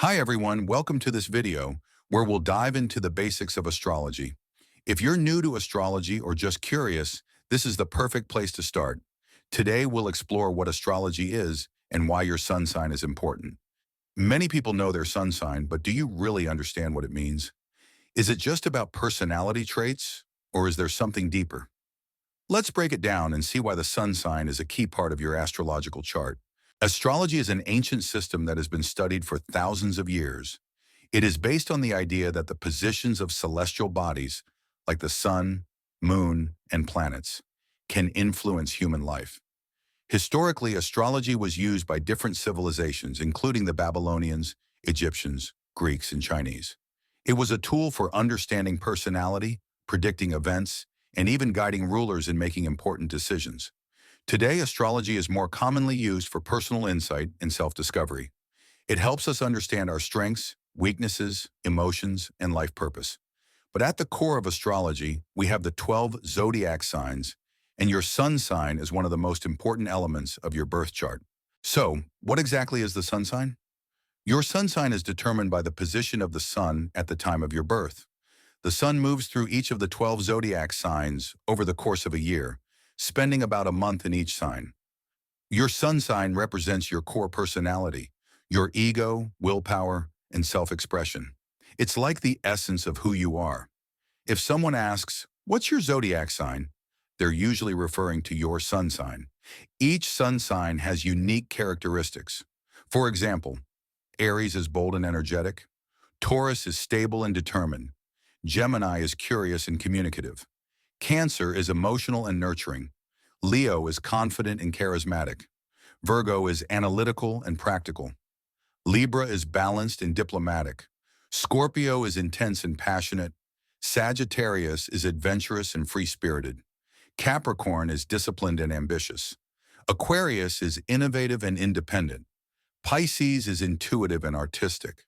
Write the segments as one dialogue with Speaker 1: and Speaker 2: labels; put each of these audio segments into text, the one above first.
Speaker 1: Hi everyone, welcome to this video where we'll dive into the basics of astrology. If you're new to astrology or just curious, this is the perfect place to start. Today we'll explore what astrology is and why your sun sign is important. Many people know their sun sign, but do you really understand what it means? Is it just about personality traits, or is there something deeper? Let's break it down and see why the sun sign is a key part of your astrological chart. Astrology is an ancient system that has been studied for thousands of years. It is based on the idea that the positions of celestial bodies, like the sun, moon, and planets, can influence human life. Historically, astrology was used by different civilizations, including the Babylonians, Egyptians, Greeks, and Chinese. It was a tool for understanding personality, predicting events, and even guiding rulers in making important decisions. Today, astrology is more commonly used for personal insight and self-discovery. It helps us understand our strengths, weaknesses, emotions, and life purpose. But at the core of astrology, we have the 12 zodiac signs, and your sun sign is one of the most important elements of your birth chart. So, what exactly is the sun sign? Your sun sign is determined by the position of the sun at the time of your birth. The sun moves through each of the 12 zodiac signs over the course of a year, spending about a month in each sign. Your sun sign represents your core personality, your ego, willpower, and self-expression. It's like the essence of who you are. If someone asks, "What's your zodiac sign?" they're usually referring to your sun sign. Each sun sign has unique characteristics. For example, Aries is bold and energetic. Taurus is stable and determined. Gemini is curious and communicative. Cancer is emotional and nurturing. Leo is confident and charismatic. Virgo is analytical and practical. Libra is balanced and diplomatic. Scorpio is intense and passionate. Sagittarius is adventurous and free-spirited. Capricorn is disciplined and ambitious. Aquarius is innovative and independent. Pisces is intuitive and artistic.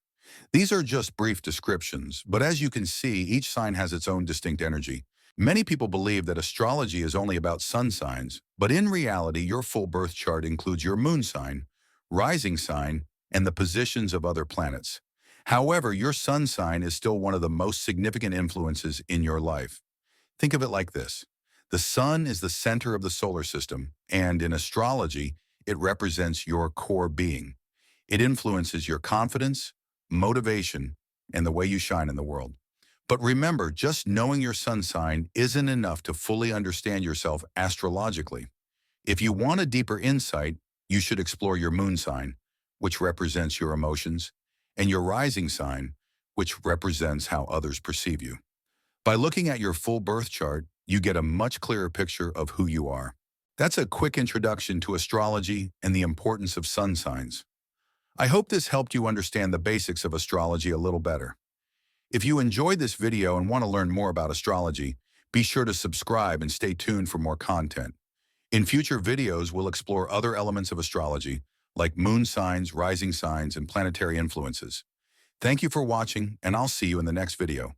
Speaker 1: These are just brief descriptions, but as you can see, each sign has its own distinct energy. Many people believe that astrology is only about sun signs, but in reality, your full birth chart includes your moon sign, rising sign, and the positions of other planets. However, your sun sign is still one of the most significant influences in your life. Think of it like this. The sun is the center of the solar system, and in astrology, it represents your core being. It influences your confidence, motivation, and the way you shine in the world. But remember, just knowing your sun sign isn't enough to fully understand yourself astrologically. If you want a deeper insight, you should explore your moon sign, which represents your emotions, and your rising sign, which represents how others perceive you. By looking at your full birth chart, you get a much clearer picture of who you are. That's a quick introduction to astrology and the importance of sun signs. I hope this helped you understand the basics of astrology a little better. If you enjoyed this video and want to learn more about astrology, be sure to subscribe and stay tuned for more content. In future videos, we'll explore other elements of astrology, like moon signs, rising signs, and planetary influences. Thank you for watching, and I'll see you in the next video.